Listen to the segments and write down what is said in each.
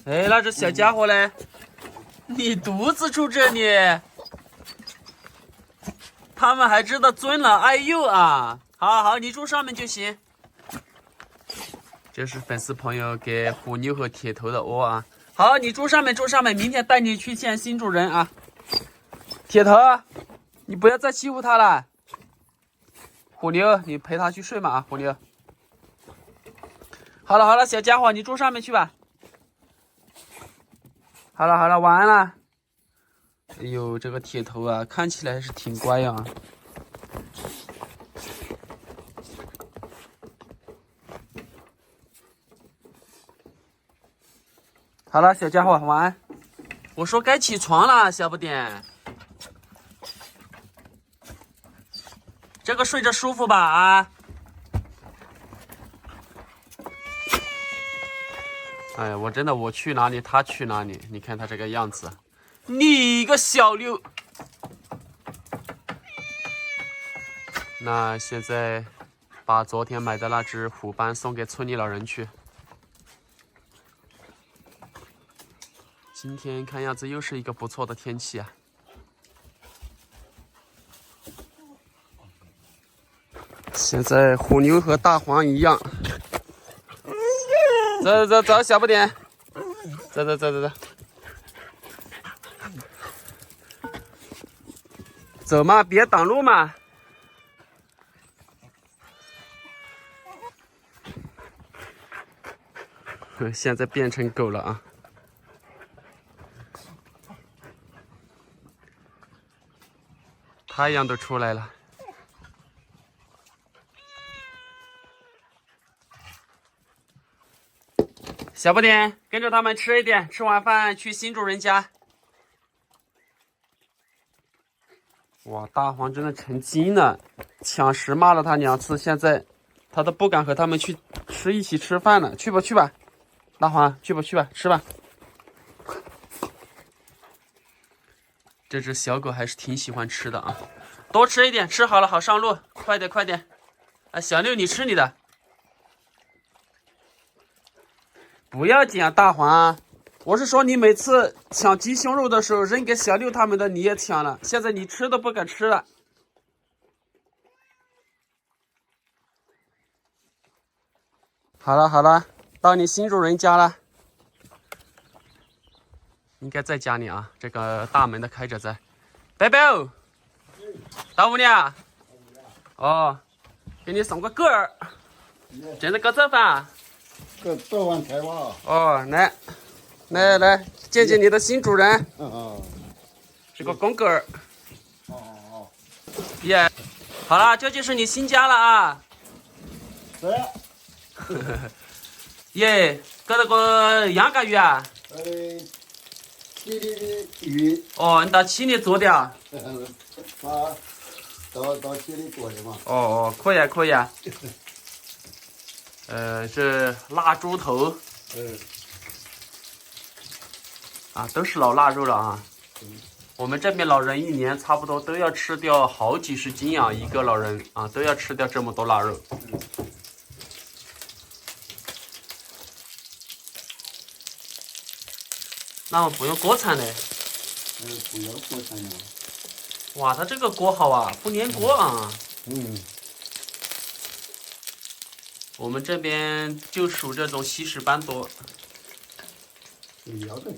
哎，那这小家伙呢？你独自住这里，他们还知道尊老爱幼啊！好好，你住上面就行。这是粉丝朋友给虎妞和铁头的窝啊。好，你住上面，住上面，明天带你去见新主人啊。铁头，你不要再欺负他了。虎妞，你陪他去睡嘛啊，虎妞。好了好了，小家伙，你住上面去吧。好了好了，晚安了。哎呦，这个铁头啊，看起来还是挺乖啊。好了，小家伙，晚安。我说该起床了，小不点。这个睡着舒服吧啊？哎，我真的，我去哪里他去哪里。你看他这个样子，你个小六。那现在把昨天买的那只虎斑送给村里老人去。今天看样子又是一个不错的天气啊。现在虎妞和大黄一样。走走走，小不点，走走走走走，走嘛，别挡路嘛。现在变成狗了啊！太阳都出来了。小不点，跟着他们吃一点，吃完饭去新主人家。哇，大黄真的成精了，抢食骂了他2次，现在他都不敢和他们去一起吃饭了。去吧去吧，大黄，去吧去吧，吃吧。这只小狗还是挺喜欢吃的啊，多吃一点，吃好了好上路，快点快点。啊，小六你吃你的。不要紧啊，大黄，我是说你每次抢鸡胸肉的时候扔给小六他们的你也抢了，现在你吃都不敢吃了。好了好了，到你新主人家了，应该在家里啊，这个大门的开着在。贝贝，到屋里啊？哦，给你送个狗儿，正在搞早饭。做完菜吧。哦，来，来来，见见你的新主人。哦。是个公狗儿。哦。耶，好了，这就是你新家了啊。对。耶，搞了个羊羔鱼啊。七里的鱼。哦，你到七里做的啊？到七里做的嘛。哦哦，可以啊可以啊。是腊猪头。啊，都是老腊肉了啊。我们这边老人1年差不多都要吃掉好几十斤啊，一个老人啊都要吃掉这么多腊肉。那么不用锅铲嘞？不要锅铲了。哇，它这个锅好啊，不粘锅啊。我们这边就属这种西施斑多。要的。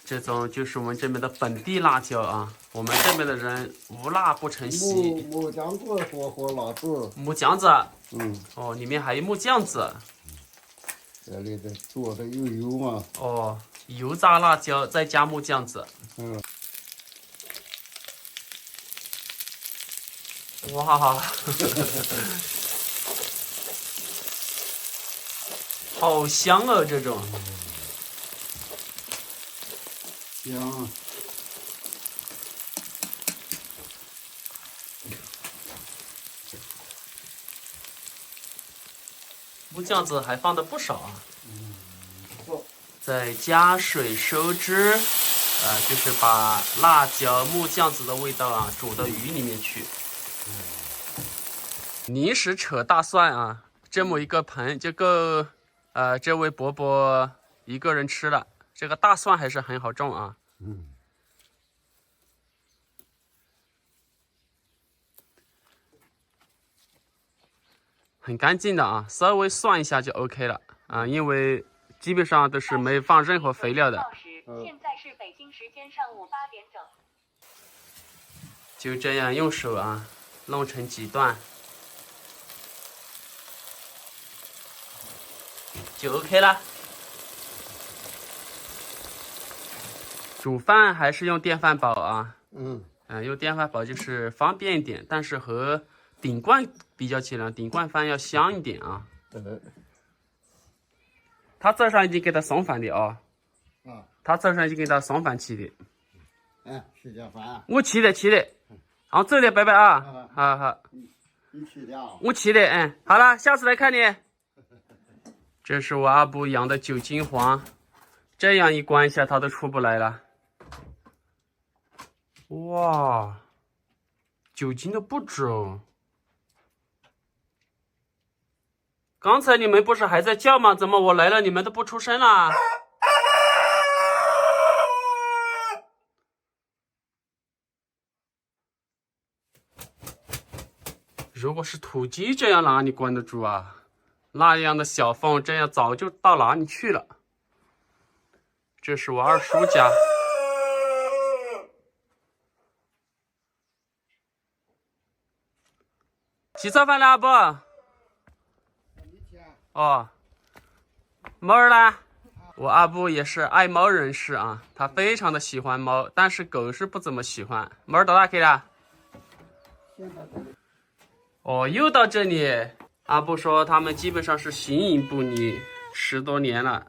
这种就是我们这边的本地辣椒啊，我们这边的人无辣不成席。木姜子和辣子。木姜子。哦，里面还有木酱子。这里的做的有油嘛。哦，油炸辣椒再加木酱子。哇，好香啊！这种香。木酱子还放的不少啊。再加水收汁，就是把辣椒、木酱子的味道啊煮到鱼里面去。临时扯大蒜啊，这么一个盆就够这位伯伯一个人吃了，这个大蒜还是很好种啊。很干净的啊，稍微涮一下就 OK 了啊，因为基本上都是没放任何肥料的。现在是北京时间上午8点整。就这样用手啊，弄成几段，就 OK 了。煮饭还是用电饭煲啊，用电饭煲就是方便一点，但是和顶罐比较起来，顶罐饭要香一点啊。他早上已经给他送饭的啊。他早上已经给他送饭去的。吃点饭啊。我去的。好，走了，拜拜啊。好。你去的啊？我去的，好了，下次来看你。这是我阿布养的九金黄，这样一关一下，它都出不来了。哇，9斤的不止哦。刚才你们不是还在叫吗？怎么我来了你们都不出声啦？如果是土鸡，这样哪里关得住啊？那样的小缝，这样早就到哪里去了。这是我二叔家。起早饭了，阿布。哦，猫儿呢？我阿布也是爱猫人士啊，他非常的喜欢猫，但是狗是不怎么喜欢。猫儿多大可以了？哦，又到这里。阿布说他们基本上是形影不离10多年了。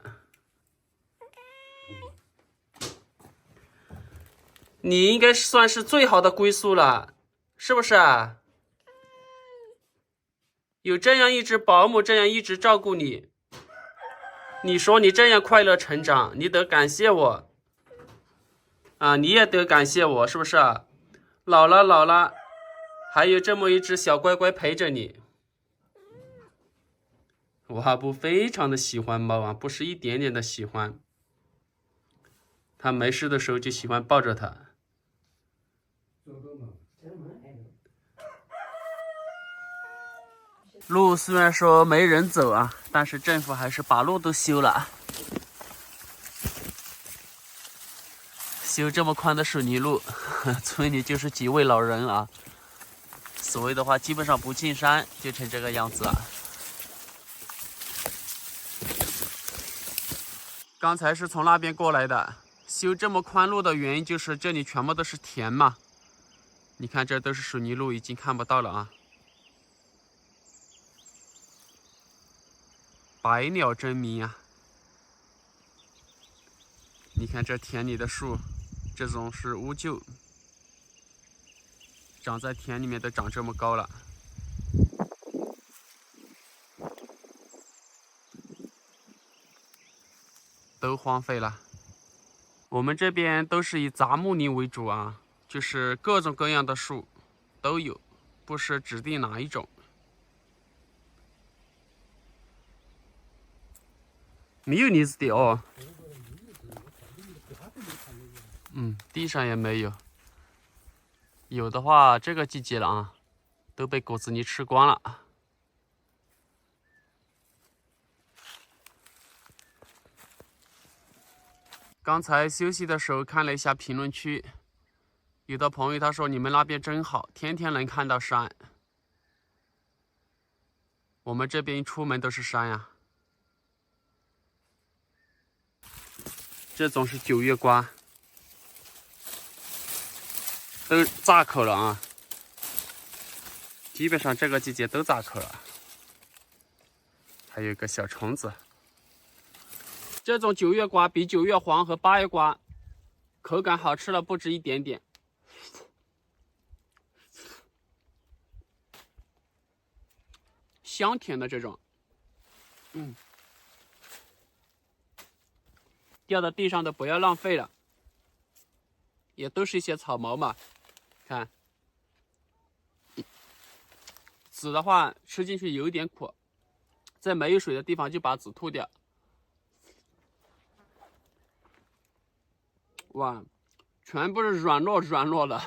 你应该算是最好的归宿了，是不是啊？有这样一只保姆，这样一直照顾你，你说你这样快乐成长，你得感谢我啊！你也得感谢我，是不是啊？老了，还有这么一只小乖乖陪着你。我阿布非常的喜欢猫啊，不是一点点的喜欢。他没事的时候就喜欢抱着它。路虽然说没人走啊，但是政府还是把路都修了。修这么宽的水泥路，村里就是几位老人啊。所谓的话，基本上不进山就成这个样子啊。刚才是从那边过来的，修这么宽路的原因就是这里全部都是田嘛。你看这都是水泥路，已经看不到了啊。百鸟争鸣啊！你看这田里的树，这种是乌桕，长在田里面都长这么高了。都荒废了。我们这边都是以杂木林为主啊，就是各种各样的树都有，不是指定哪一种。没有栗子的哦。地上也没有。有的话，这个季节了啊，都被果子狸吃光了。刚才休息的时候看了一下评论区，有的朋友他说你们那边真好，天天能看到山。我们这边一出门都是山呀。这种是9月瓜，都炸口了啊！基本上这个季节都炸口了。还有一个小虫子。这种9月瓜比9月黄和8月瓜口感好吃了不止一点点。香甜的这种，掉到地上的不要浪费了，也都是一些草毛嘛。看，籽的话吃进去有一点苦，在没有水的地方就把籽吐掉。哇，全部是软糯的。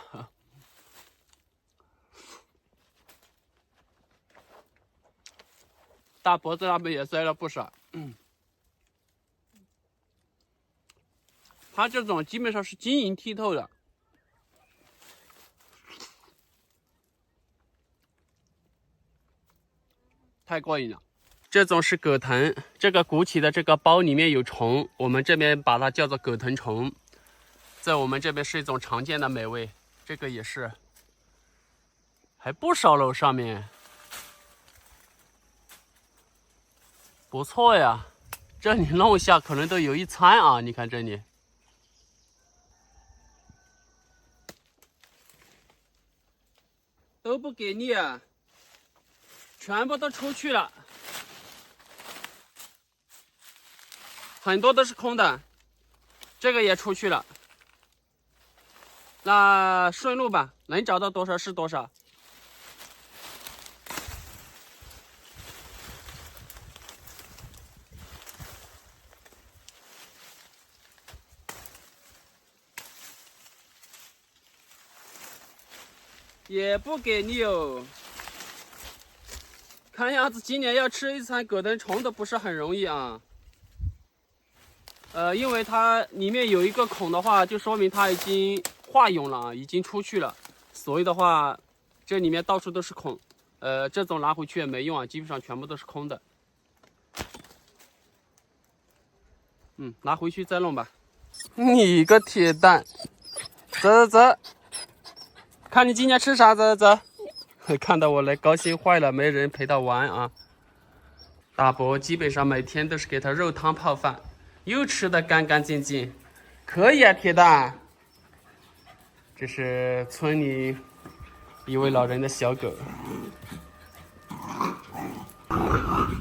大脖子上面也塞了不少。它这种基本上是晶莹剔透的。太过瘾了。这种是葛藤，这个鼓起的这个包里面有虫，我们这边把它叫做葛藤虫，在我们这边是一种常见的美味。这个也是，还不少楼上面，不错呀。这里弄一下可能都有一餐啊！你看这里，都不给力啊，全部都出去了。很多都是空的，这个也出去了。那顺路吧，能找到多少是多少。也不给力哦。看样子今年要吃一餐葛藤虫都不是很容易啊。因为它里面有一个孔的话，就说明它已经化蛹了，已经出去了。所以的话，这里面到处都是孔。这种拿回去也没用啊，基本上全部都是空的。拿回去再弄吧。你个铁蛋，走，看你今天吃啥，走。看到我来高兴坏了，没人陪他玩啊。大伯基本上每天都是给他肉汤泡饭。又吃得干干净净，可以啊，铁蛋。这是村里一位老人的小狗。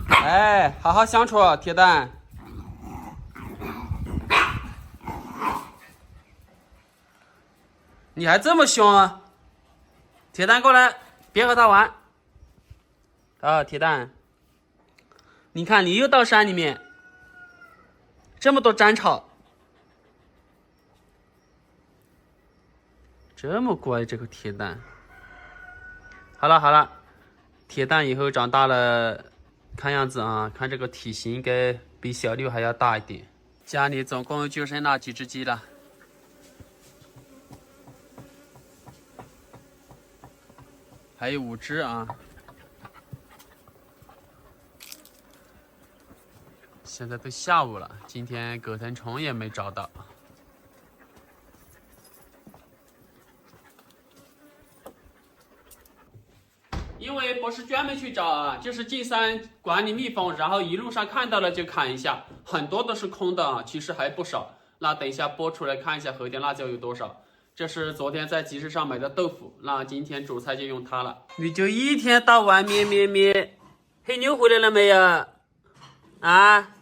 哎，好好相处，铁蛋。你还这么凶啊？铁蛋过来，别和他玩。啊，铁蛋，你看你又到山里面。这么多粘草，这么乖，这个铁蛋。好了，铁蛋以后长大了，看样子啊，看这个体型应该比小六还要大一点。家里总共就剩那几只鸡了，还有5只啊。现在都下午了，今天葛藤虫也没找到。因为不是专门去找啊，就是进山管理蜜蜂，然后一路上看到了就砍一下，很多都是空的啊，其实还不少。那等一下剥出来看一下和田辣椒有多少。这是昨天在集市上买的豆腐，那今天煮菜就用它了。你就一天到晚咩，黑妞回来了没有？啊？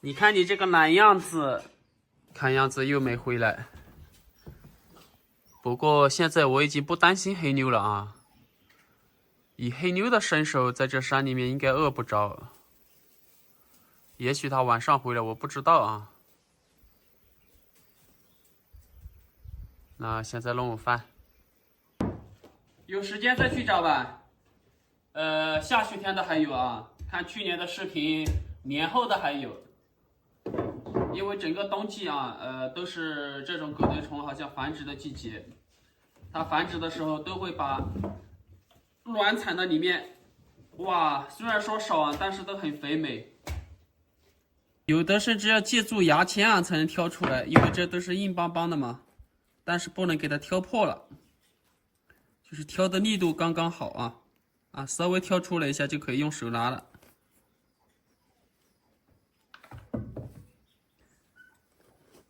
你看你这个懒样子，看样子又没回来。不过现在我已经不担心黑妞了啊。以黑妞的身手，在这山里面应该饿不着。也许他晚上回来，我不知道啊。那现在弄午饭，有时间再去找吧。下雪天的还有啊，看去年的视频，年后的还有。因为整个冬季啊，都是这种葛藤虫好像繁殖的季节，它繁殖的时候都会把卵产的里面，哇，虽然说少啊，但是都很肥美。有的甚至要借助牙签啊才能挑出来，因为这都是硬邦邦的嘛。但是不能给它挑破了，就是挑的力度刚刚好啊，稍微挑出来一下就可以用手拿了。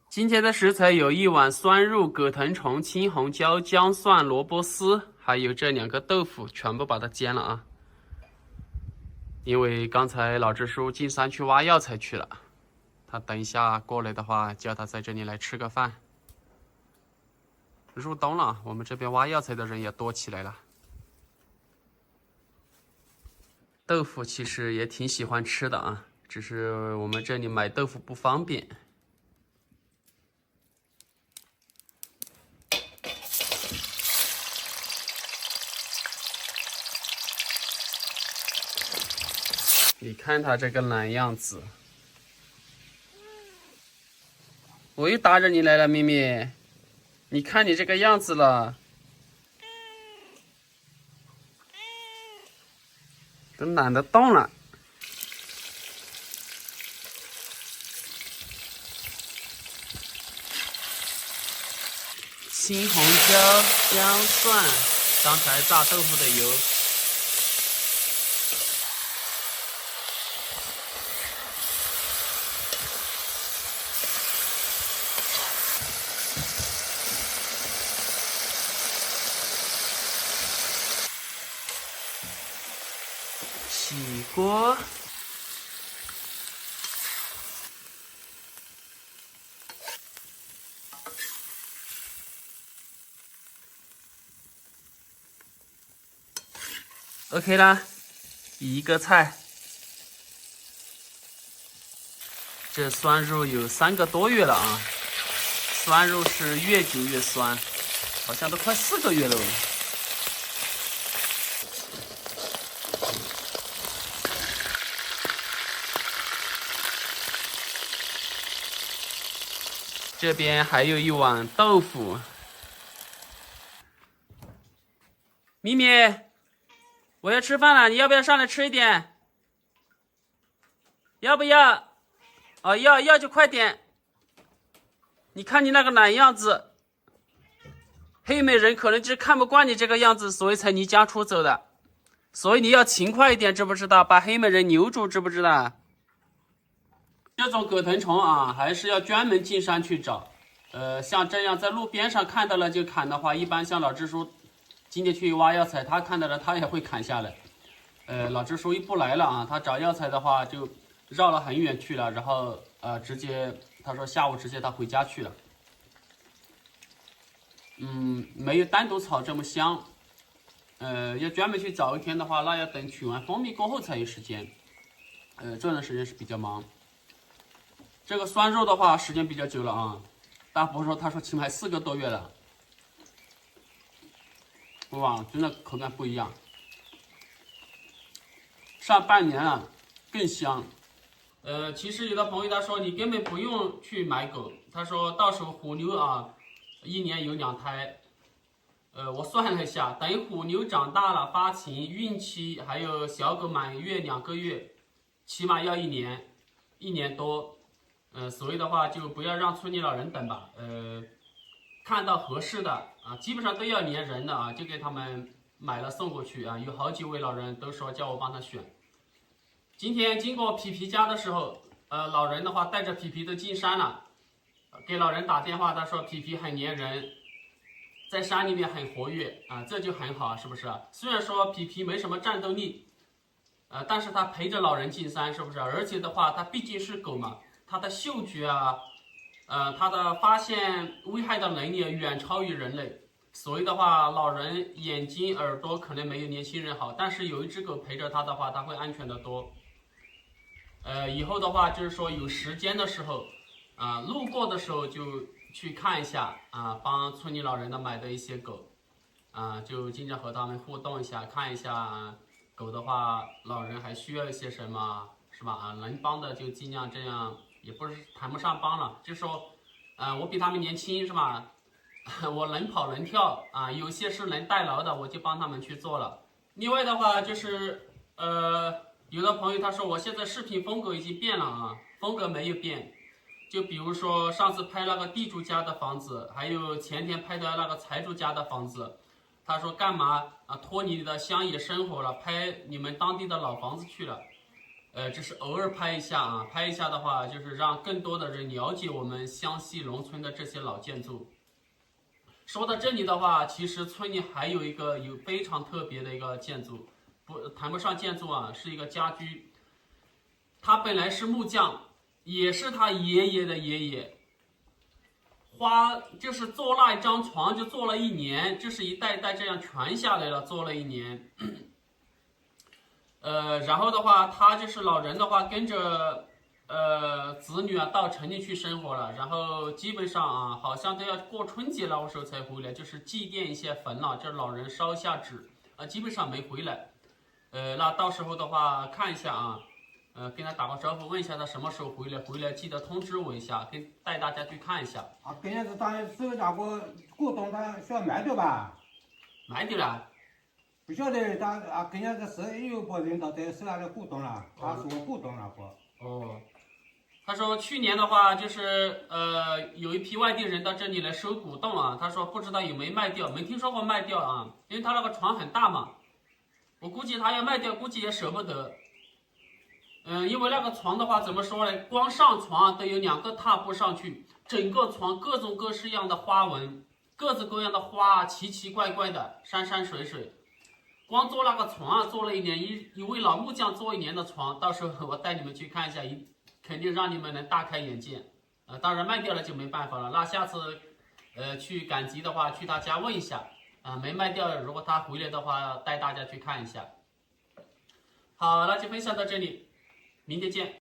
今天的食材有1碗酸肉、葛藤虫、青红椒、姜蒜、萝卜丝，还有这2个豆腐，全部把它煎了啊。因为刚才老支书进山去挖药材去了，他等一下过来的话，叫他在这里来吃个饭。入冬了，我们这边挖药材的人也多起来了。豆腐其实也挺喜欢吃的啊，只是我们这里买豆腐不方便。你看它这个懒样子，我又打扰你来了，咪咪。你看你这个样子了，都懒得动了。青红椒、姜、蒜，刚才炸豆腐的油。起锅。OK 啦，一个菜。这酸肉有3个多月了啊，酸肉是越久越酸，好像都快4个月了。这边还有一碗豆腐。咪咪，我要吃饭了，你要不要上来吃一点？要不要？哦，要就快点。你看你那个懒样子，黑美人可能就是看不惯你这个样子，所以才离家出走的。所以你要勤快一点，知不知道？把黑美人留住，知不知道？这种葛藤虫啊，还是要专门进山去找。像这样在路边上看到了就砍的话，一般像老支书今天去挖药材，他看到了他也会砍下来。老支书一不来了啊，他找药材的话就绕了很远去了，然后直接他说下午直接他回家去了。没有单独炒这么香。要专门去找一天的话，那要等取完蜂蜜过后才有时间。这段时间是比较忙。这个酸肉的话，时间比较久了啊。大伯说，他说起码4个多月了。哇，真的口感不一样。上半年了，更香。其实有的朋友他说你根本不用去买狗，他说到时候虎妞啊，1年有2胎。我算了一下，等虎妞长大了发情、孕期，还有小狗满月2个月，起码要1年多。所以的话就不要让村里老人等吧。看到合适的啊，基本上都要粘人的啊，就给他们买了送过去啊。有好几位老人都说叫我帮他选。今天经过皮皮家的时候，老人的话带着皮皮都进山了，给老人打电话，他说皮皮很粘人，在山里面很活跃啊，这就很好，是不是？虽然说皮皮没什么战斗力，但是他陪着老人进山，是不是？而且的话，它毕竟是狗嘛，它的嗅觉啊，它的发现危害的能力远超于人类。所以的话，老人眼睛、耳朵可能没有年轻人好，但是有一只狗陪着它的话，它会安全的多。以后的话就是说有时间的时候，路过的时候就去看一下啊，帮村里老人的买的一些狗，就经常和他们互动一下，看一下狗的话，老人还需要一些什么，是吧？能帮的就尽量这样，也不是谈不上帮了，就说，我比他们年轻，是吧？我能跑能跳啊，有些是能代劳的，我就帮他们去做了。另外的话就是，有的朋友他说我现在视频风格已经变了啊，风格没有变。就比如说上次拍那个地主家的房子，还有前天拍的那个财主家的房子，他说干嘛啊脱离你的乡野生活了，拍你们当地的老房子去了。只是偶尔拍一下啊，拍一下的话就是让更多的人了解我们湘西农村的这些老建筑。说到这里的话，其实村里还有一个非常特别的一个建筑，谈不上建筑啊，是一个家居。他本来是木匠，也是他爷爷的爷爷，就是做那一张床就做了1年，就是一代代这样传下来了，做了1年。然后的话，他就是老人的话，跟着子女啊到城里去生活了，然后基本上啊，好像都要过春节了，我时候才回来，就是祭奠一些坟了，就是老人烧一下纸啊，基本上没回来。那到时候的话看一下啊，跟他打个招呼，问一下他什么时候回来，回来记得通知我一下，带大家去看一下。啊，今年是他收那个股东，他需要卖掉吧？卖掉了。不晓得他啊，今年是11月份领导在收那个股东了，他是我股东了不？哦，他说去年的话就是有一批外地人到这里来收古董啊，他说不知道有没有卖掉，没听说过卖掉啊，因为他那个床很大嘛，我估计他要卖掉，估计也舍不得。因为那个床的话怎么说呢，光上床都有2个踏步上去，整个床各种各式样的花纹，各种各样的花，奇奇怪怪的，山山水水。光做那个床啊，做了1年，一位老木匠做1年的床，到时候我带你们去看一下，肯定让你们能大开眼界。当然卖掉了就没办法了，那下次去赶集的话，去他家问一下啊，没卖掉，如果他回来的话，带大家去看一下。好，那就分享到这里，明天见。